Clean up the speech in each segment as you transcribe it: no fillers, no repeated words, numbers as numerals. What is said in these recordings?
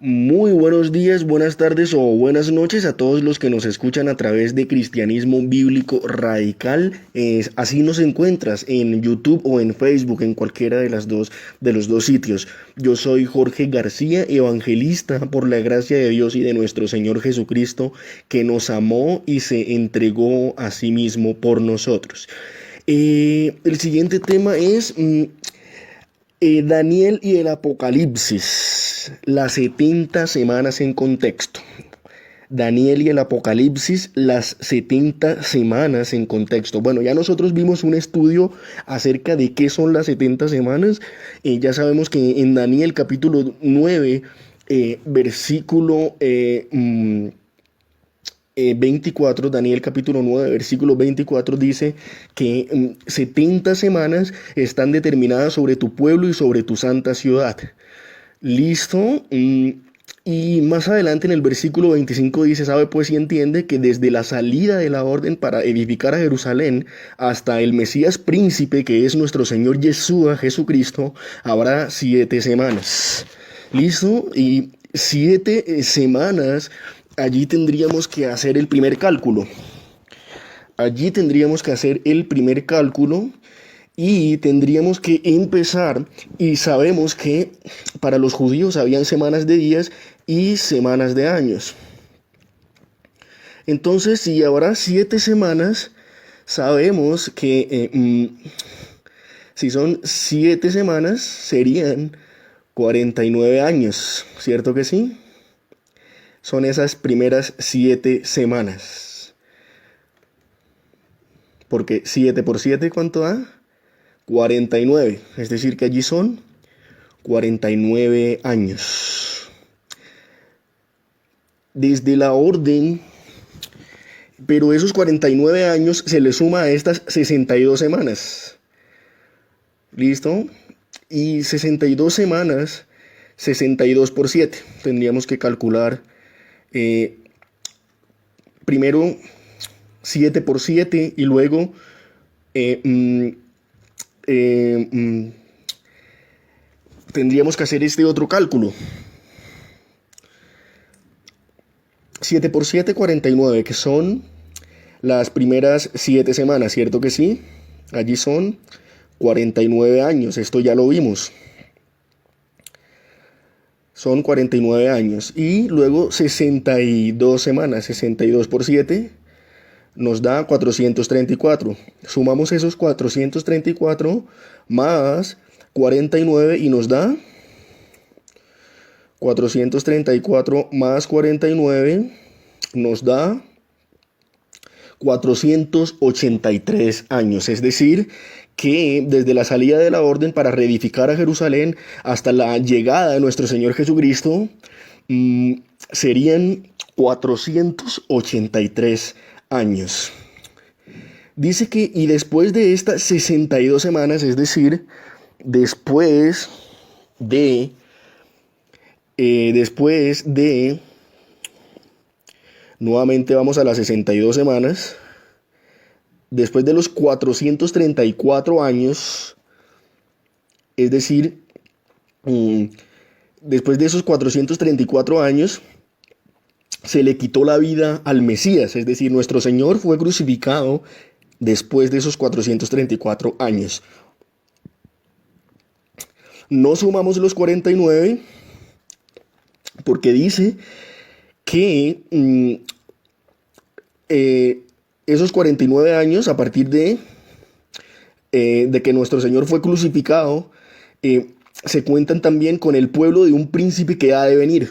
Muy buenos días, buenas tardes o buenas noches a todos los que nos escuchan a través de Cristianismo Bíblico Radical. Así nos encuentras en YouTube o en Facebook, en cualquiera de los dos sitios. Yo soy Jorge García, evangelista por la gracia de Dios y de nuestro Señor Jesucristo, que nos amó y se entregó a sí mismo por nosotros. El siguiente tema es Daniel y el Apocalipsis, las 70 semanas en contexto. Daniel y el Apocalipsis, las 70 semanas en contexto. Bueno, ya nosotros vimos un estudio acerca de qué son las 70 semanas. Ya sabemos que en Daniel capítulo 9, versículo 24, Daniel capítulo 9, versículo 24 dice que 70 semanas están determinadas sobre tu pueblo y sobre tu santa ciudad. Listo. Y más adelante en el versículo 25 dice, sabe pues y entiende que desde la salida de la orden para edificar a Jerusalén hasta el Mesías príncipe, que es nuestro Señor Yeshua, Jesucristo, habrá 7 semanas. Listo. Y 7 semanas, allí tendríamos que hacer el primer cálculo. Allí tendríamos que hacer el primer cálculo y tendríamos que empezar, y sabemos que para los judíos habían semanas de días y semanas de años. Entonces, si habrá 7 semanas, sabemos que si son 7 semanas, serían 49 años, ¿cierto que sí? Son esas primeras 7 semanas. Porque 7 por 7, ¿cuánto da? 49. Es decir, que allí son 49 años. Desde la orden, pero esos 49 años se le suma a estas 62 semanas. ¿Listo? Y 62 semanas, 62 por 7. Tendríamos que calcular primero 7 por 7 y luego tendríamos que hacer este otro cálculo. 7 por 7, 49, que son las primeras 7 semanas, ¿cierto que sí? Allí son 49 años, esto ya lo vimos. Son 49 años. Y luego 62 semanas, 62 por 7 nos da 434. Sumamos esos 434 más 49 y nos da 434 más 49 nos da 483 años. Es decir, que desde la salida de la orden para reedificar a Jerusalén hasta la llegada de nuestro Señor Jesucristo, serían 483 años. Dice que, y después de estas 62 semanas, es decir, después de, nuevamente vamos a las 62 semanas, después de los 434 años, es decir, después de esos 434 años, se le quitó la vida al Mesías, es decir, nuestro Señor fue crucificado después de esos 434 años. No sumamos los 49 porque dice que esos 49 años, a partir de que nuestro Señor fue crucificado, se cuentan también con el pueblo de un príncipe que ha de venir,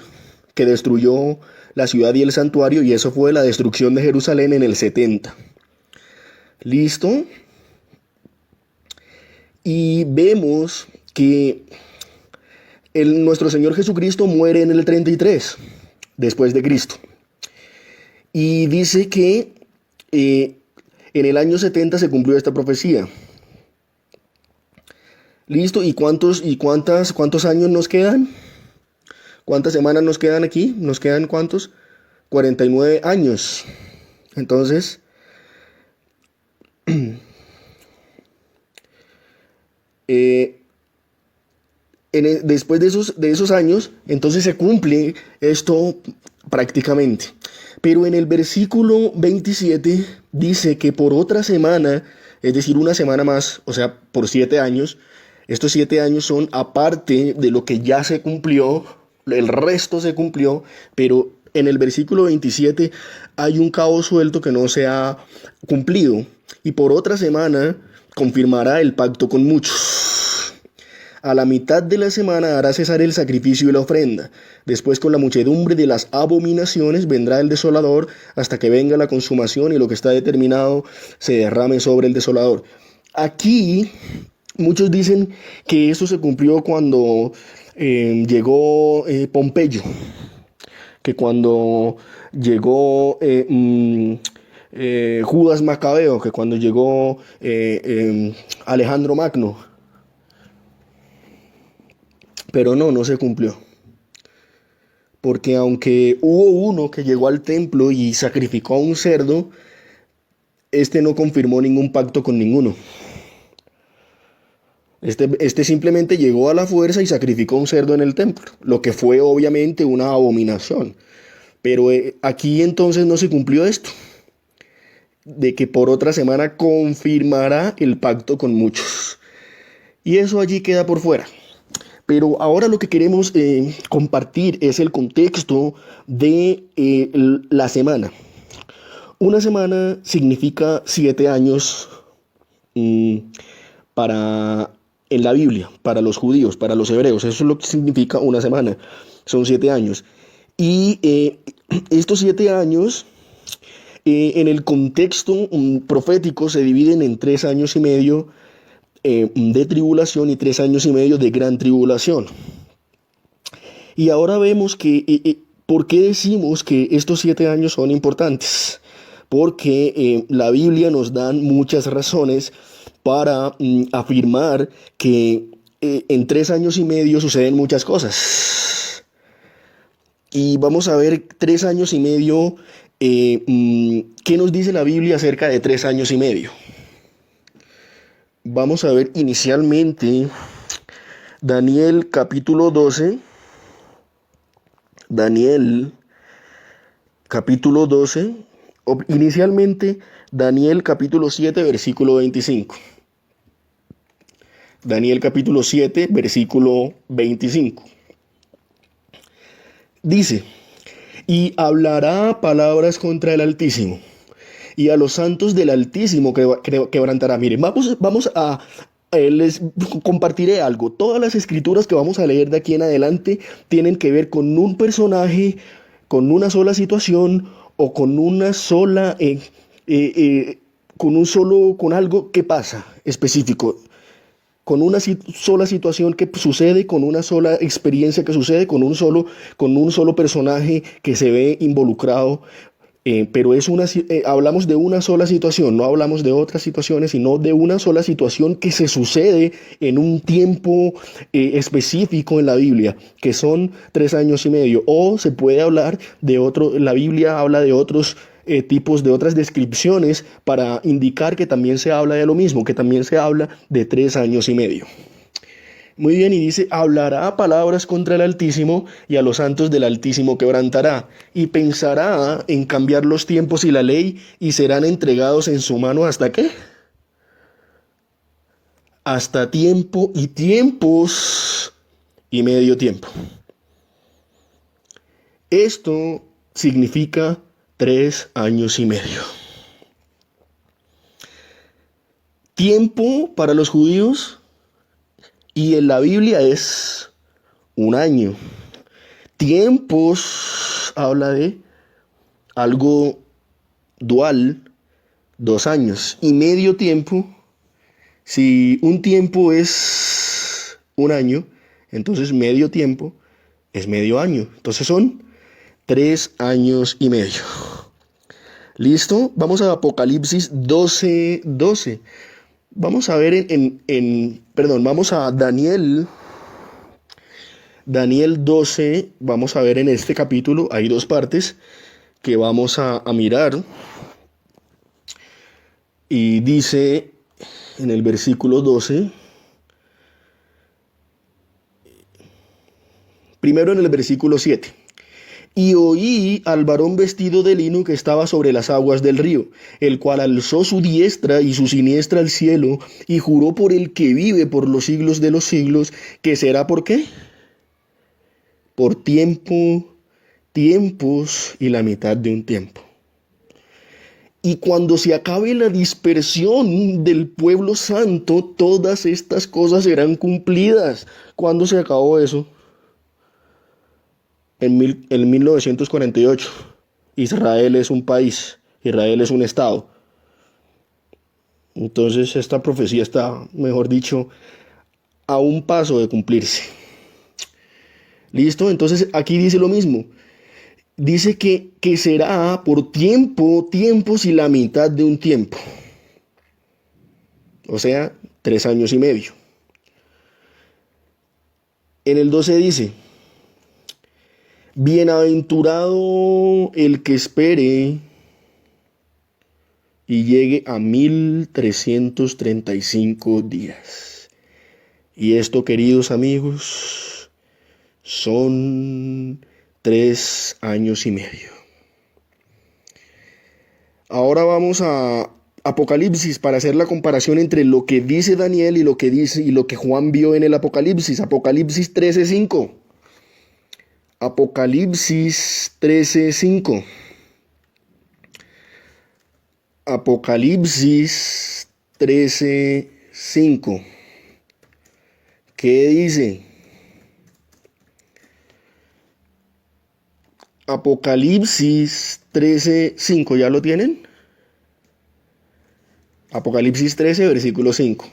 que destruyó la ciudad y el santuario, y eso fue la destrucción de Jerusalén en el 70. ¿Listo? Y vemos que nuestro Señor Jesucristo muere en el 33, después de Cristo. Y dice que en el año 70 se cumplió esta profecía. ¿Listo? ¿Y cuántos años nos quedan? ¿Cuántas semanas nos quedan aquí? ¿Nos quedan cuántos? 49 años. Entonces, después de esos años, entonces se cumple esto prácticamente. Pero en el versículo 27 dice que por otra semana, es decir, una semana más, o sea, por 7 años, estos 7 años son aparte de lo que ya se cumplió, el resto se cumplió, pero en el versículo 27 hay un cabo suelto que no se ha cumplido. Y por otra semana confirmará el pacto con muchos. A la mitad de la semana hará cesar el sacrificio y la ofrenda. Después, con la muchedumbre de las abominaciones, vendrá el desolador hasta que venga la consumación y lo que está determinado se derrame sobre el desolador. Aquí muchos dicen que eso se cumplió cuando llegó Pompeyo, que cuando llegó Judas Macabeo, que cuando llegó Alejandro Magno. Pero no, no se cumplió. Porque aunque hubo uno que llegó al templo y sacrificó a un cerdo, este no confirmó ningún pacto con ninguno. Este simplemente llegó a la fuerza y sacrificó un cerdo en el templo, lo que fue obviamente una abominación. Pero aquí entonces no se cumplió esto, de que por otra semana confirmará el pacto con muchos. Y eso allí queda por fuera. Pero ahora lo que queremos compartir es el contexto de la semana. Una semana significa 7 años mm, en la Biblia, para los judíos, para los hebreos. Eso es lo que significa una semana. Son 7 años. Y estos 7 años, en el contexto profético, se dividen en 3 años y medio de tribulación y 3 años y medio de gran tribulación. Y ahora vemos que, ¿por qué decimos que estos 7 años son importantes? Porque la Biblia nos da muchas razones para afirmar que en 3 años y medio suceden muchas cosas. Y vamos a ver 3 años y medio, ¿qué nos dice la Biblia acerca de 3 años y medio? Vamos a ver inicialmente Daniel capítulo 12. Daniel capítulo 12. Inicialmente Daniel capítulo 7 versículo 25. Daniel capítulo 7 versículo 25. Dice: y hablará palabras contra el Altísimo, y a los santos del Altísimo quebrantará. Miren, vamos a les compartiré algo. Todas las escrituras que vamos a leer de aquí en adelante tienen que ver con un personaje, con una sola situación o con una sola, con algo que pasa específico, con una sola situación que sucede, con una sola experiencia que sucede, con un solo personaje que se ve involucrado. Pero hablamos de una sola situación, no hablamos de otras situaciones, sino de una sola situación que se sucede en un tiempo específico en la Biblia, que son 3 años y medio. O se puede hablar de la Biblia habla de otros tipos, de otras descripciones para indicar que también se habla de lo mismo, que también se habla de 3 años y medio. Muy bien, y dice: hablará palabras contra el Altísimo, y a los santos del Altísimo quebrantará, y pensará en cambiar los tiempos y la ley, y serán entregados en su mano ¿hasta qué? Hasta tiempo y tiempos y medio tiempo. Esto significa 3 años y medio. Tiempo para los judíos y en la Biblia es un año. Tiempos habla de algo dual, 2 años. Y medio tiempo, si un tiempo es un año, entonces medio tiempo es medio año. Entonces son 3 años y medio. ¿Listo? Vamos a Apocalipsis 12:12. Vamos a ver vamos a Daniel 12, vamos a ver en este capítulo, hay dos partes que vamos a mirar. Y dice en el versículo 12, Primero en el versículo 7. Y oí al varón vestido de lino que estaba sobre las aguas del río, el cual alzó su diestra y su siniestra al cielo, y juró por el que vive por los siglos de los siglos, que será ¿por qué? Por tiempo, tiempos y la mitad de un tiempo. Y cuando se acabe la dispersión del pueblo santo, todas estas cosas serán cumplidas. ¿Cuándo se acabó eso? En 1948. Israel es un país, Israel es un estado. Entonces esta profecía está, mejor dicho, a un paso de cumplirse. ¿Listo? Entonces aquí dice lo mismo. Dice que será por tiempo, tiempos y la mitad de un tiempo. O sea, 3 años y medio. En el 12 dice, bienaventurado el que espere y llegue a 1335 días. Y esto, queridos amigos, son 3 años y medio. Ahora vamos a Apocalipsis para hacer la comparación entre lo que dice Daniel y lo que dice y lo que Juan vio en el Apocalipsis. Apocalipsis 13:5. Apocalipsis 13:5. Apocalipsis 13:5. ¿Qué dice? Apocalipsis 13:5. ¿Ya lo tienen? Apocalipsis 13, versículo 5.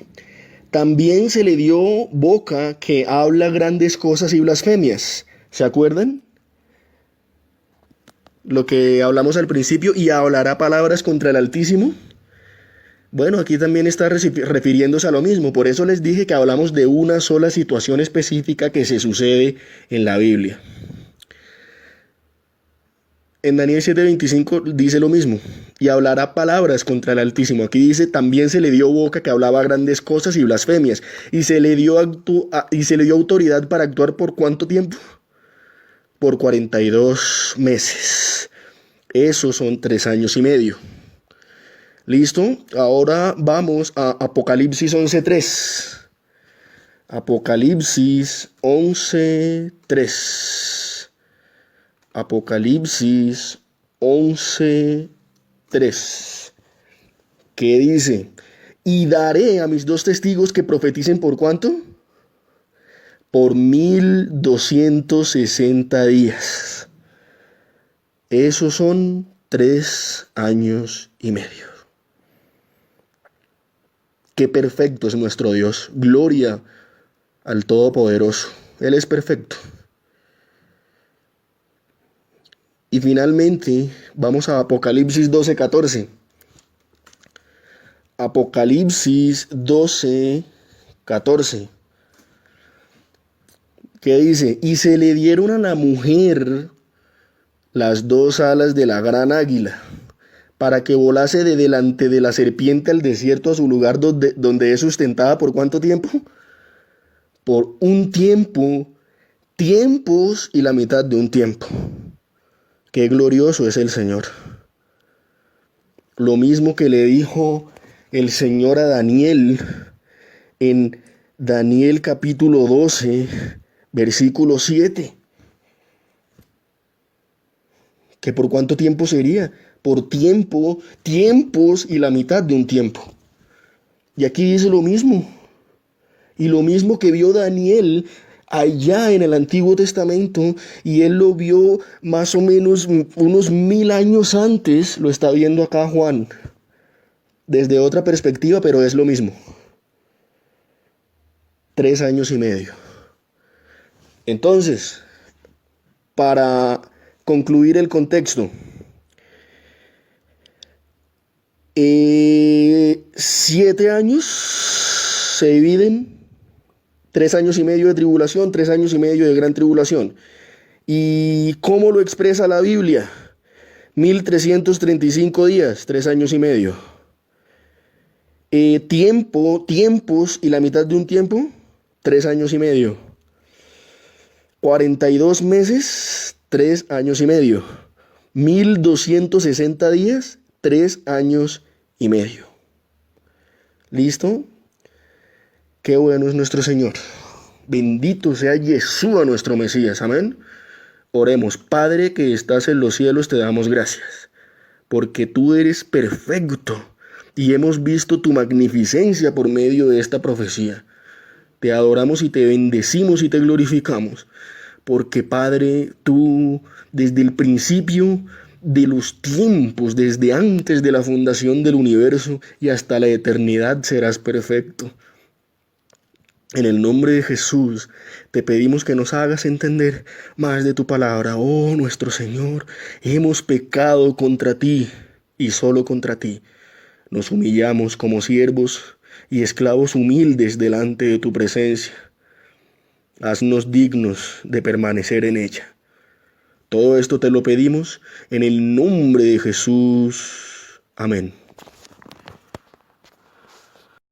También se le dio boca que habla grandes cosas y blasfemias. ¿Se acuerdan? Lo que hablamos al principio, y hablará palabras contra el Altísimo. Bueno, aquí también está refiriéndose a lo mismo. Por eso les dije que hablamos de una sola situación específica que se sucede en la Biblia. En Daniel 7:25 dice lo mismo, y hablará palabras contra el Altísimo. Aquí dice, también se le dio boca que hablaba grandes cosas y blasfemias, y se le dio autoridad para actuar ¿por cuánto tiempo? Por 42 meses. Esos son 3 años y medio. ¿Listo? Ahora vamos a Apocalipsis 11:3. Apocalipsis 11:3. Apocalipsis 11:3. ¿Qué dice? Y daré a mis 2 testigos que profeticen ¿por cuánto? Por 1260 días. Esos son 3 años y medio. Qué perfecto es nuestro Dios. Gloria al Todopoderoso. Él es perfecto. Y finalmente vamos a Apocalipsis 12:14. Apocalipsis 12:14. ¿Qué dice? Y se le dieron a la mujer las 2 alas de la gran águila, para que volase de delante de la serpiente al desierto, a su lugar donde es sustentada ¿por cuánto tiempo? Por un tiempo, tiempos y la mitad de un tiempo. Qué glorioso es el Señor. Lo mismo que le dijo el Señor a Daniel en Daniel capítulo 12, versículo 7. ¿Que por cuánto tiempo sería? Por tiempo, tiempos y la mitad de un tiempo. Y aquí dice lo mismo. Y lo mismo que vio Daniel allá en el Antiguo Testamento, y él lo vio más o menos unos 1000 años antes, lo está viendo acá Juan. Desde otra perspectiva, pero es lo mismo. 3 años y medio. Entonces, para concluir el contexto, 7 años se dividen, 3 años y medio de tribulación, 3 años y medio de gran tribulación. ¿Y cómo lo expresa la Biblia? 1335 días, 3 años y medio. Tiempos y la mitad de un tiempo, 3 años y medio. 42 meses, 3 años y medio. 1260 días, 3 años y medio. ¿Listo? Qué bueno es nuestro Señor. Bendito sea Yeshua nuestro Mesías. Amén. Oremos. Padre que estás en los cielos, te damos gracias, porque tú eres perfecto y hemos visto tu magnificencia por medio de esta profecía. Te adoramos y te bendecimos y te glorificamos, porque Padre, tú desde el principio de los tiempos, desde antes de la fundación del universo y hasta la eternidad serás perfecto. En el nombre de Jesús, te pedimos que nos hagas entender más de tu palabra. Oh, nuestro Señor, hemos pecado contra ti y solo contra ti. Nos humillamos como siervos y esclavos humildes delante de tu presencia. Haznos dignos de permanecer en ella. Todo esto te lo pedimos en el nombre de Jesús. Amén.